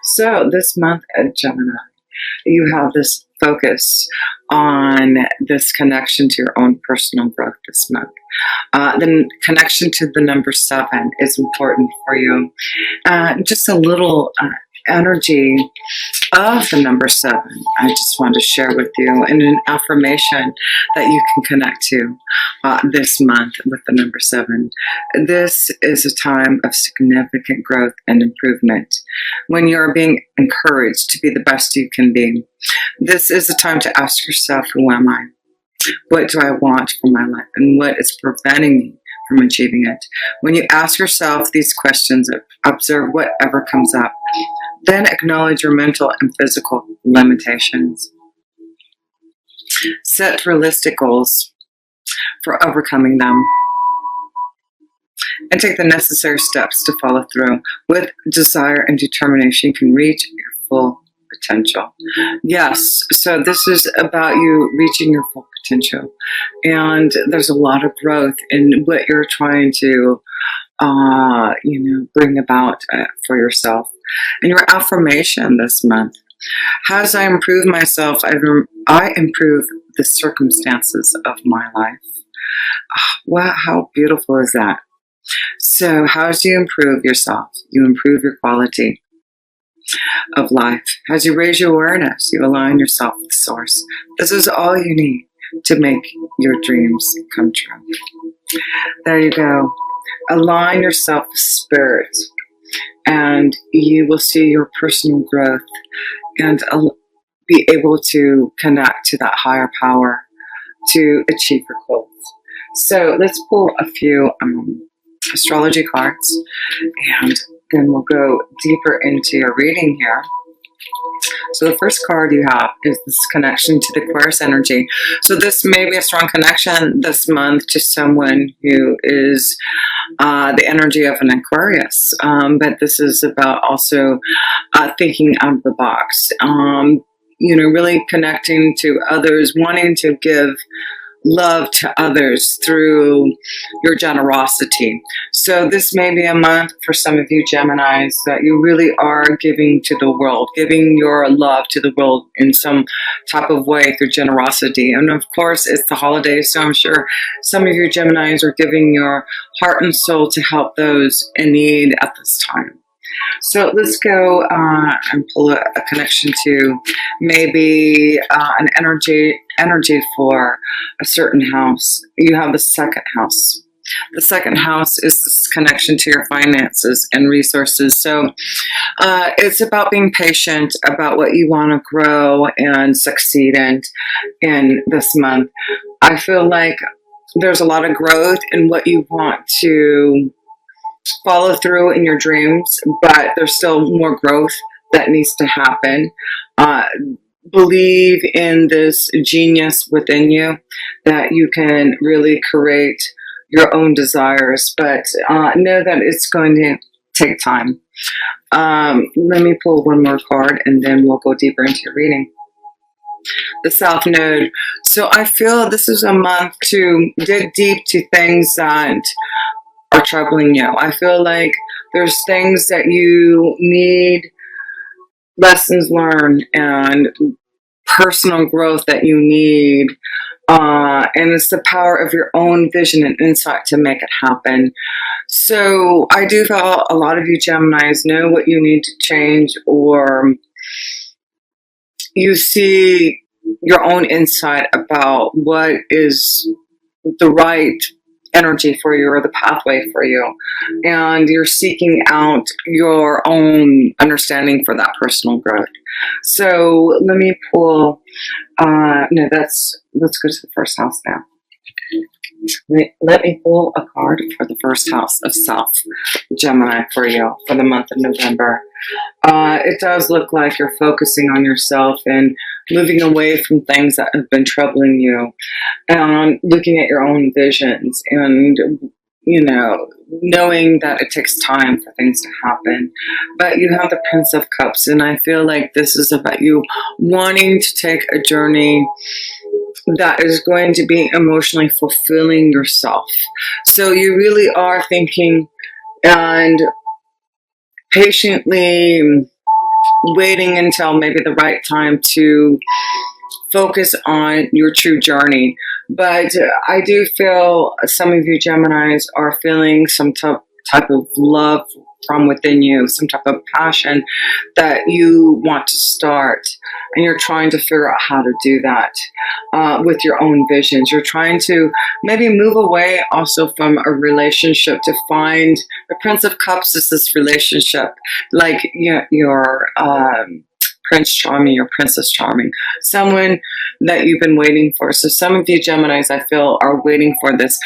So this month at Gemini, you have this focus on this connection to your own personal growth this month. The connection to the number 7 is important for you. Just a little energy of the number 7 I just want to share with you, and an affirmation that you can connect to this month with the number 7. This is a time of significant growth and improvement when you're being encouraged to be the best you can be. This is a time to ask yourself, who am I? What do I want for my life? And what is preventing me from achieving it? When you ask yourself these questions, observe whatever comes up. Then acknowledge your mental and physical limitations. Set realistic goals for overcoming them. And take the necessary steps to follow through. With desire and determination, you can reach your full potential. Yes, so this is about you reaching your full potential. And there's a lot of growth in what you're trying to bring about for yourself. And your affirmation this month: as I improve myself, I improve the circumstances of my life. Wow, how beautiful is that? So how do you improve yourself? You improve your quality of life. As you raise your awareness, you align yourself with Source. This is all you need to make your dreams come true. There you go. Align yourself with Spirit, and you will see your personal growth and be able to connect to that higher power to achieve your goals. So let's pull a few astrology cards, and then we'll go deeper into your reading here. So the first card you have is this connection to the Aquarius energy. So this may be a strong connection this month to someone who is the energy of an Aquarius. But this is about also thinking out of the box. Really connecting to others, wanting to give love to others through your generosity. So this may be a month for some of you Geminis that you really are giving to the world, giving your love to the world in some type of way through generosity. And of course, it's the holidays, so I'm sure some of you Geminis are giving your heart and soul to help those in need at this time. So let's go and pull a connection to maybe an energy for a certain house. You have the second house. The second house is this connection to your finances and resources. So it's about being patient about what you want to grow and succeed in this month. I feel like there's a lot of growth in what you want to follow through in your dreams, but there's still more growth that needs to happen. Believe in this genius within you that you can really create your own desires, but know that it's going to take time. Let me pull one more card and then we'll go deeper into your reading. The South Node. So I feel this is a month to dig deep to things that are troubling you. I feel like there's things that you need, lessons learned, and personal growth that you need. And it's the power of your own vision and insight to make it happen. So I do feel a lot of you Geminis know what you need to change, or you see your own insight about what is the right energy for you or the pathway for you, and you're seeking out your own understanding for that personal growth. So let me pull let's go to the first house now. Let me pull a card for the first house of South Gemini for you for the month of November. It does look like you're focusing on yourself and moving away from things that have been troubling you, and looking at your own visions, and knowing that it takes time for things to happen. But you have the Prince of Cups, and I feel like this is about you wanting to take a journey that is going to be emotionally fulfilling yourself. So you really are thinking and patiently waiting until maybe the right time to focus on your true journey. But I do feel some of you Geminis are feeling some type of love from within you, some type of passion that you want to start, and you're trying to figure out how to do that with your own visions. You're trying to maybe move away also from a relationship to find the Prince of Cups is this relationship, like your Prince Charming, your Princess Charming, someone that you've been waiting for. So some of you Geminis, I feel, are waiting for this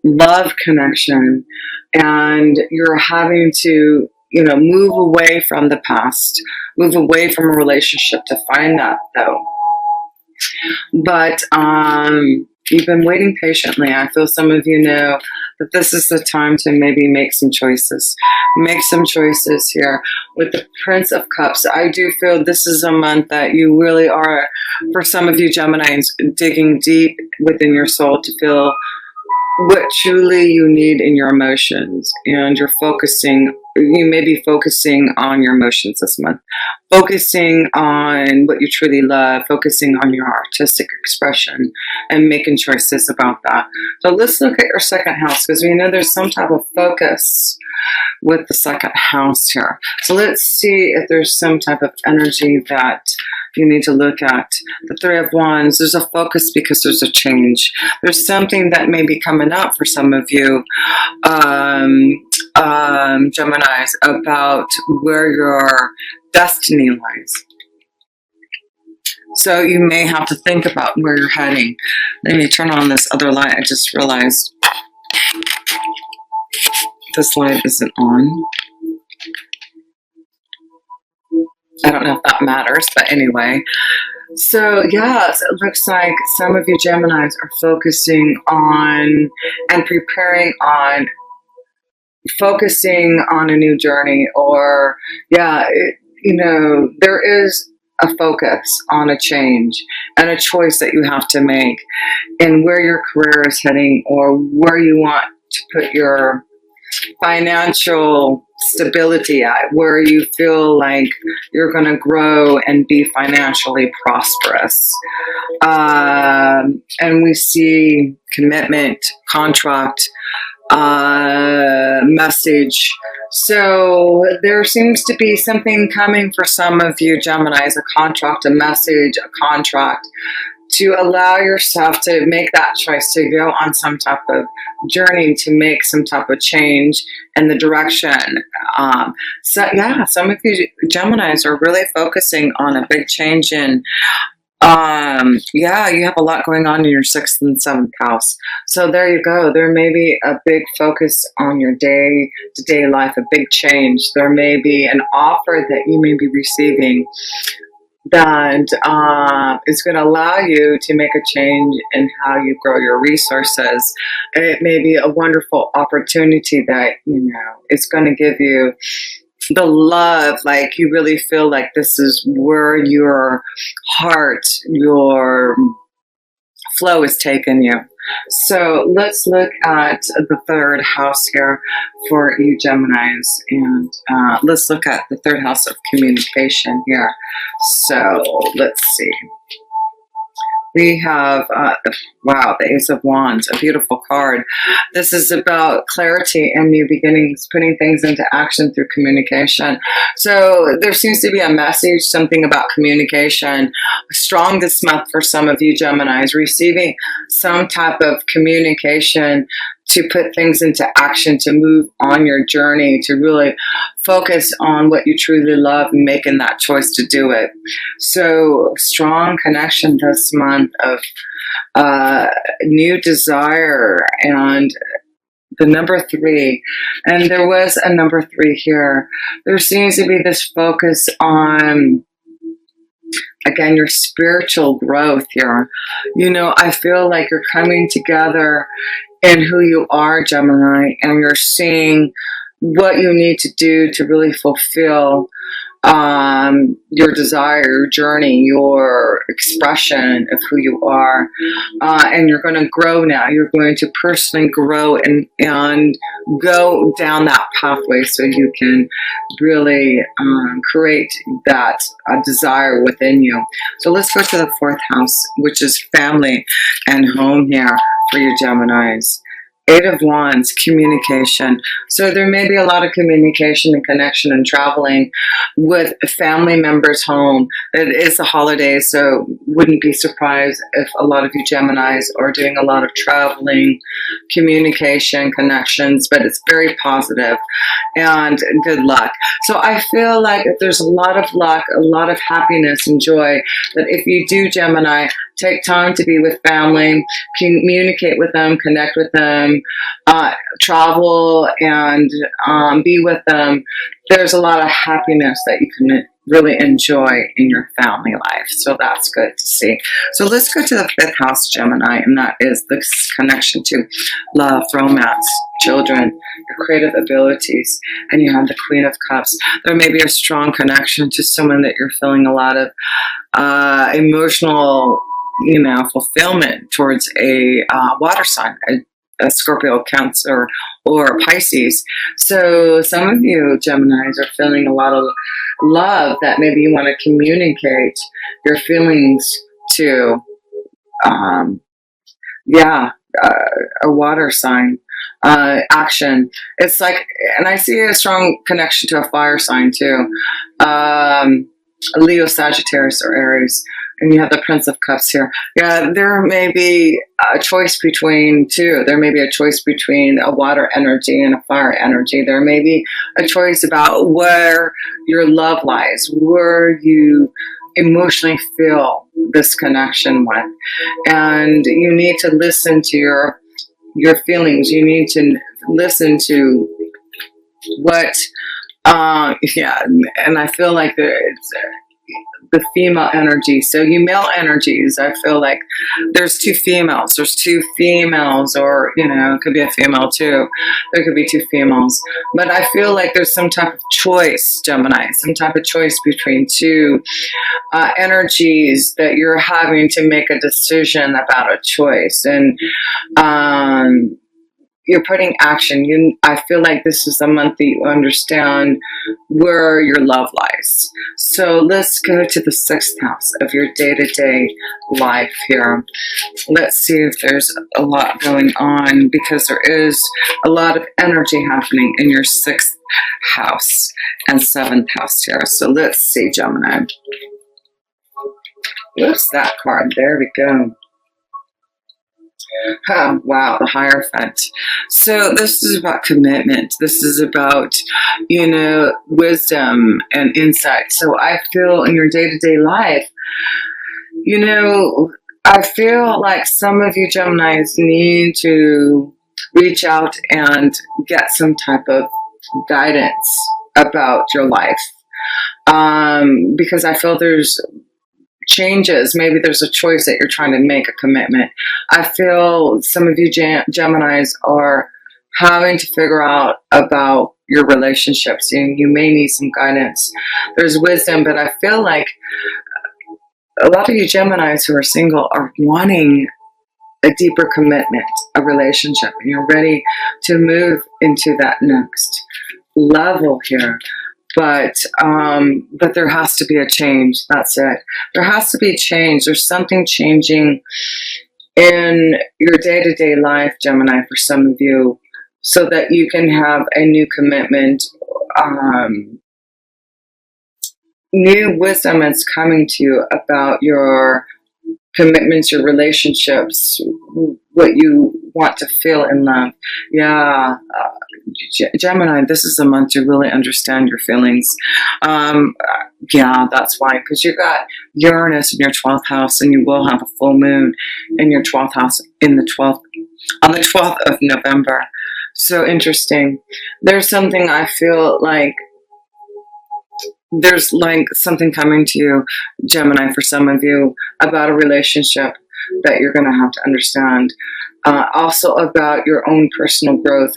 love connection, and you're having to, move away from the past, move away from a relationship to find that, though. But you've been waiting patiently. I feel some of you know that this is the time to maybe make some choices. Make some choices here. With the Prince of Cups, I do feel this is a month that you really are, for some of you Geminis, digging deep within your soul to feel what truly you need in your emotions, and you may be focusing on your emotions this month, focusing on what you truly love, focusing on your artistic expression, and making choices about that. So let's look at your second house, because we know there's some type of focus with the second house here. So let's see if there's some type of energy that you need to look at. The Three of Wands, there's a focus because there's a change. There's something that may be coming up for some of you Geminis about where your destiny lies. So you may have to think about where you're heading. Let me turn on this other light. I just realized this light isn't on. I don't know if that matters, but anyway. So yes, it looks like some of you Geminis are focusing on and preparing on focusing on a new journey, or there is a focus on a change and a choice that you have to make in where your career is heading, or where you want to put your financial stability at, where you feel like you're going to grow and be financially prosperous. And we see commitment, contract, message. So there seems to be something coming for some of you Geminis, a contract, a message, a contract, to allow yourself to make that choice to go on some type of journey, to make some type of change in the direction. Some of you Geminis are really focusing on a big change in you have a lot going on in your 6th and 7th house. So there you go. There may be a big focus on your day-to-day life, a big change. There may be an offer that you may be receiving that is going to allow you to make a change in how you grow your resources. And it may be a wonderful opportunity that, is going to give you the love, like you really feel like this is where your heart, your flow is taking you. So let's look at the 3rd house here for you Geminis, and let's look at the 3rd house of communication here. So let's see. We have, the Ace of Wands, a beautiful card. This is about clarity and new beginnings, putting things into action through communication. So there seems to be a message, something about communication, strong this month for some of you Geminis, receiving some type of communication to put things into action, to move on your journey, to really focus on what you truly love and making that choice to do it. So strong connection this month of new desire, and the number 3. And there was a number 3 here. There seems to be this focus on, again, your spiritual growth here. I feel like you're coming together in who you are, Gemini, and you're seeing what you need to do to really fulfill your desire, your journey, your expression of who you are. And you're going to grow now. You're going to personally grow and go down that pathway so you can really create that desire within you. So let's go to the fourth house, which is family and home here for you Geminis. Eight of Wands, communication. So there may be a lot of communication and connection and traveling with family members home. It is the holidays, so wouldn't be surprised if a lot of you Geminis are doing a lot of traveling, communication, connections, but it's very positive and good luck. So I feel like there's a lot of luck, a lot of happiness and joy that if you do Gemini, take time to be with family, communicate with them, connect with them, travel and be with them. There's a lot of happiness that you can really enjoy in your family life. So that's good to see. So let's go to the fifth house, Gemini, and that is the connection to love, romance, children, your creative abilities, and you have the Queen of Cups. There may be a strong connection to someone that you're feeling a lot of emotional fulfillment towards a water sign, a Scorpio, Cancer, or Pisces. So some of you Geminis are feeling a lot of love that maybe you want to communicate your feelings to, a water sign. Action. It's like, and I see a strong connection to a fire sign too. Leo, Sagittarius, or Aries. And you have the Prince of Cups here. Yeah, there may be a choice between two. There may be a choice between a water energy and a fire energy. There may be a choice about where your love lies, where you emotionally feel this connection with. And you need to listen to your feelings. You need to listen to what, and I feel like it's the female energy. So you male energies, I feel like there's two females. There's two females, or, it could be a female too. There could be two females. But I feel like there's some type of choice, Gemini, some type of choice between two energies that you're having to make a decision about a choice. And you're putting action. I feel like this is a month that you understand where your love lies. So let's go to the sixth house of your day-to-day life here. Let's see if there's a lot going on, because there is a lot of energy happening in your sixth house and seventh house here. So let's see, Gemini. What's that card? There we go. Oh, wow, the Hierophant. So this is about commitment. This is about, wisdom and insight. So I feel in your day-to-day life, I feel like some of you Geminis need to reach out and get some type of guidance about your life. Because I feel there's changes. Maybe there's a choice that you're trying to make, a commitment. I feel some of you Geminis are having to figure out about your relationships. You may need some guidance. There's wisdom, but I feel like a lot of you Geminis who are single are wanting a deeper commitment, a relationship, and you're ready to move into that next level here. But there has to be a change. That's it. There has to be change. There's something changing in your day-to-day life, Gemini, for some of you, so that you can have a new commitment. New wisdom is coming to you about your commitments, your relationships, what you want to feel in love. Yeah, Gemini, this is a month to really understand your feelings. Yeah, that's why, because you got Uranus in your 12th house, and you will have a full moon in your 12th house on the 12th of November. So interesting. There's something I feel like there's like something coming to you, Gemini, for some of you, about a relationship that you're going to have to understand. Also about your own personal growth,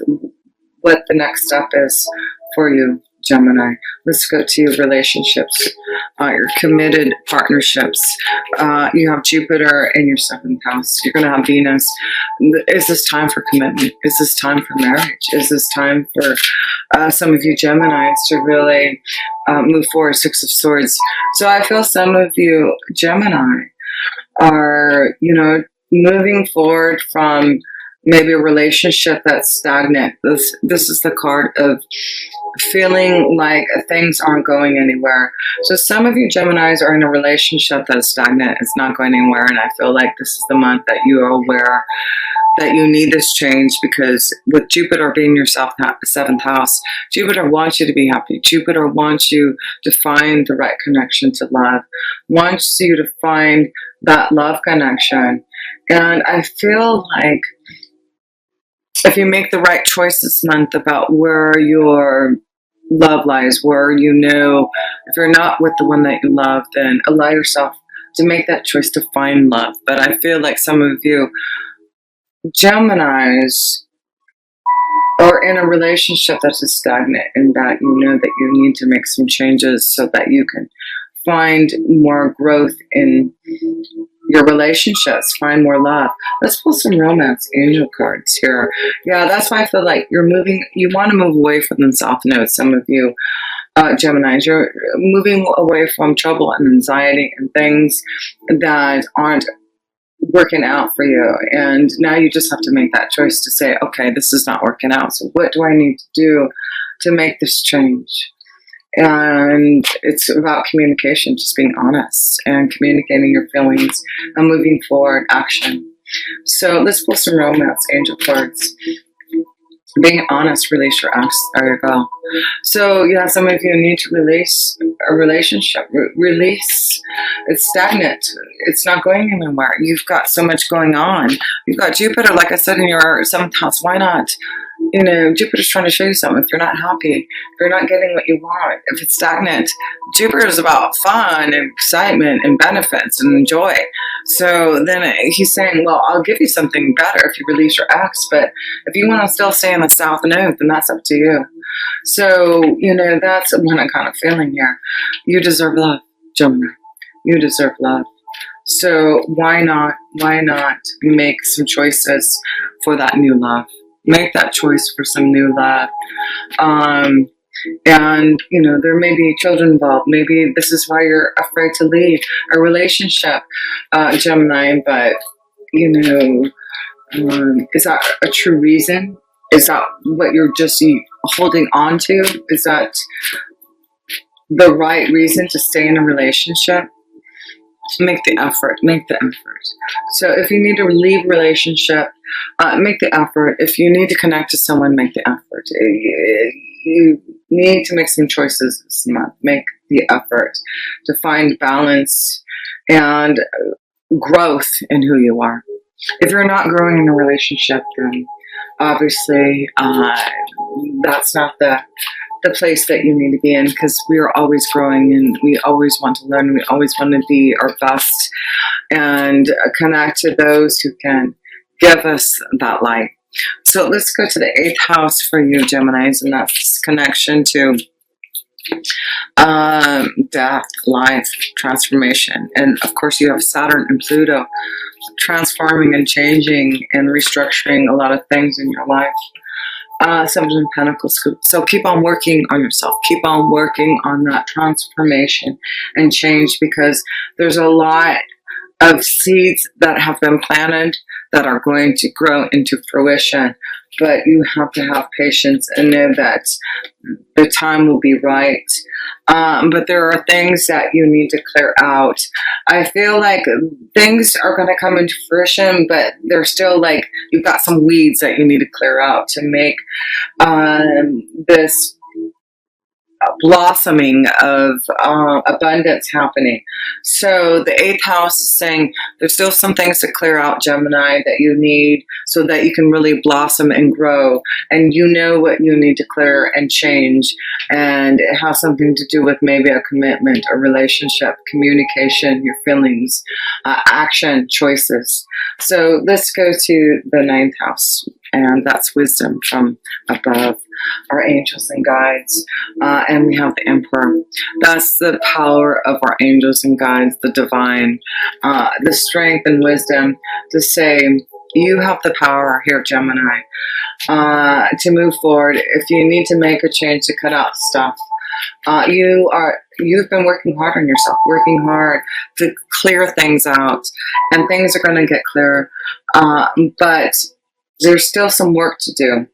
what the next step is for you Gemini. Let's go to your relationships, your committed partnerships. You have Jupiter in your 7th house. You're going to have Venus. Is this time for commitment? Is this time for marriage? Is this time for some of you Geminis to really move forward? 6 of Swords. So I feel some of you Gemini are, moving forward from maybe a relationship that's stagnant. This is the card of feeling like things aren't going anywhere. So some of you Geminis are in a relationship that is stagnant. It's not going anywhere. And I feel like this is the month that you are aware that you need this change, because with Jupiter being your 7th house, Jupiter wants you to be happy. Jupiter wants you to find the right connection to love, wants you to find that love connection. And I feel like if you make the right choice this month about where your love lies, where if you're not with the one that you love, then allow yourself to make that choice to find love. But I feel like some of you Geminis are in a relationship that is stagnant, and that that you need to make some changes so that you can find more growth in your relationships, find more love. Let's pull some romance angel cards here. Yeah, that's why I feel like you want to move away from the South Node. Some of you Geminis, you're moving away from trouble and anxiety and things that aren't working out for you. And now you just have to make that choice to say, okay, this is not working out. So what do I need to do to make this change? And it's about communication, just being honest and communicating your feelings and moving forward, action. So let's pull some romance angel cards. Being honest, release your ex. There you go. So yeah, some of you need to release a relationship. Release. It's stagnant. It's not going anywhere. You've got so much going on. You've got Jupiter, like I said, in your 7th house. Why not? Jupiter's trying to show you something. If you're not happy, if you're not getting what you want, if it's stagnant, Jupiter is about fun and excitement and benefits and joy. So then he's saying, well, I'll give you something better if you release your ex, but if you want to still stay in the South Node, then that's up to you. So, that's what I'm kind of feeling here. You deserve love, Gemini. You deserve love. So why not make some choices for that new love? Make that choice for some new love. And, there may be children involved. Maybe this is why you're afraid to leave a relationship, Gemini. But, is that a true reason? Is that what you're just holding on to? Is that the right reason to stay in a relationship? Make the effort. Make the effort. So if you need to leave a relationship, make the effort. If you need to connect to someone, make the effort. You need to make some choices this month. Make the effort to find balance and growth in who you are. If you're not growing in a relationship, then obviously that's not the place that you need to be in, because we are always growing and we always want to learn. We always want to be our best and connect to those who can give us that light. So let's go to the 8th house for you, Geminis, and that's connection to death, life, transformation. And of course you have Saturn and Pluto transforming and changing and restructuring a lot of things in your life. 7 of Pentacles. So keep on working on yourself. Keep on working on that transformation and change, because there's a lot of seeds that have been planted that are going to grow into fruition. But you have to have patience and know that the time will be right. But there are things that you need to clear out. I feel like things are going to come into fruition, but they're still like, you've got some weeds that you need to clear out to make this blossoming of abundance happening. So the 8th house is saying there's still some things to clear out, Gemini, that you need so that you can really blossom and grow. And you know what you need to clear and change. And it has something to do with maybe a commitment, a relationship, communication, your feelings, action, choices. So let's go to the 9th house. And that's wisdom from above. our angels and guides, and we have the Emperor. That's the power of our angels and guides, the divine, the strength and wisdom to say, you have the power here, Gemini, to move forward. If you need to make a change, to cut out stuff, you've been working hard on yourself, working hard to clear things out, and things are going to get clearer. But there's still some work to do.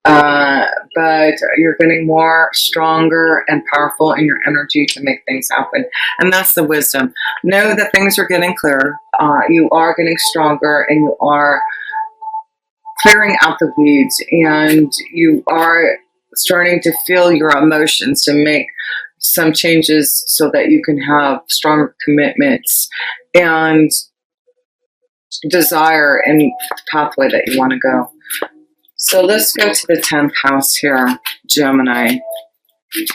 But you're getting more stronger and powerful in your energy to make things happen. And that's the wisdom. Know that things are getting clearer. You are getting stronger, and you are clearing out the weeds, and you are starting to feel your emotions to make some changes so that you can have stronger commitments and desire in the pathway that you want to go. So let's go to the 10th house here, Gemini.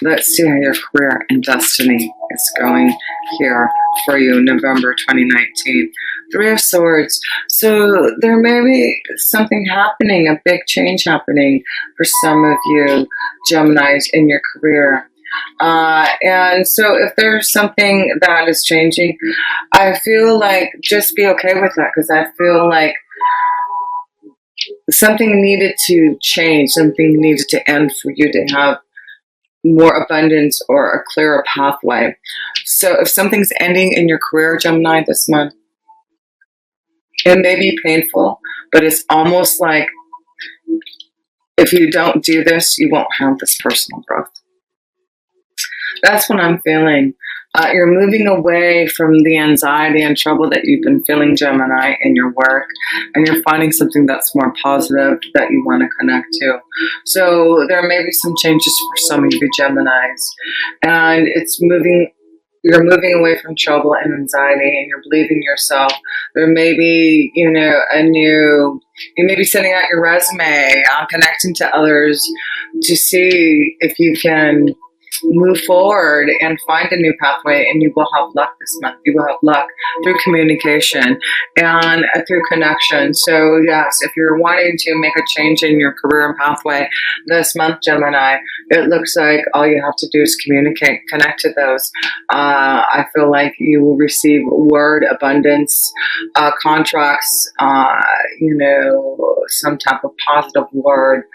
Let's see how your career and destiny is going here for you, November 2019. 3 of Swords. So there may be something happening, a big change happening for some of you, Geminis, in your career. And so if there's something that is changing, I feel like just be okay with that, because I feel like something needed to change, something needed to end for you to have more abundance or a clearer pathway. So if something's ending in your career, Gemini, this month, it may be painful, but it's almost like if you don't do this, you won't have this personal growth. That's what I'm feeling. You're moving away from the anxiety and trouble that you've been feeling, Gemini, in your work, and you're finding something that's more positive that you want to connect to. So there may be some changes for some of you Geminis, and you're moving away from trouble and anxiety, and you're believing yourself. There may be, you may be sending out your resume, connecting to others to see if you can move forward and find a new pathway, and you will have luck this month. You will have luck through communication and through connection. So yes, if you're wanting to make a change in your career and pathway this month, Gemini, it looks like all you have to do is communicate, connect to those. I feel like you will receive word abundance, contracts, some type of positive word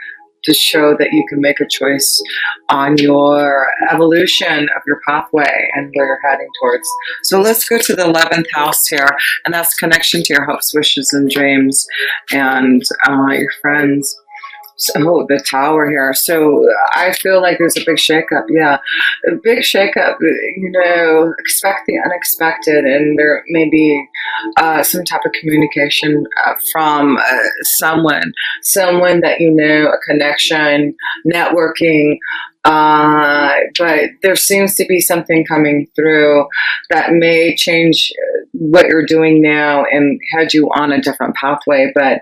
to show that you can make a choice on your evolution of your pathway and where you're heading towards. So let's go to the 11th house here, and that's connection to your hopes, wishes, and dreams, and your friends. So the Tower here. So I feel like there's a big shakeup. Yeah, a big shakeup. Expect the unexpected, and there may be some type of communication from someone that a connection, networking. But there seems to be something coming through that may change what you're doing now and head you on a different pathway. But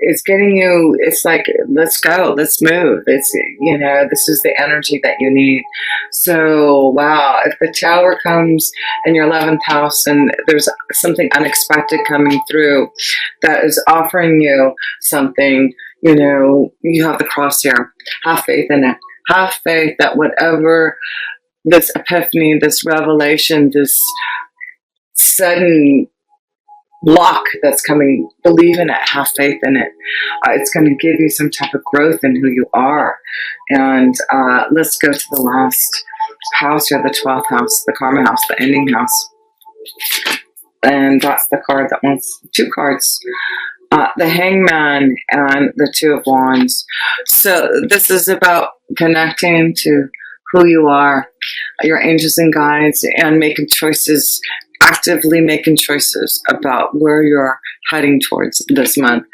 it's getting you, it's like, let's go, let's move. It's, this is the energy that you need. So, wow, if the Tower comes in your 11th house and there's something unexpected coming through that is offering you something, you have the Cross here. Have faith in it. Have faith that whatever this epiphany, this revelation, this sudden block that's coming, believe in it. Have faith in it. It's going to give you some type of growth in who you are. And let's go to the last house here, the 12th house, the karma house, the ending house. And that's the card that wants 2 cards. The Hangman and the 2 of Wands. So this is about connecting to who you are, your angels and guides, and making choices, actively making choices about where you're heading towards this month.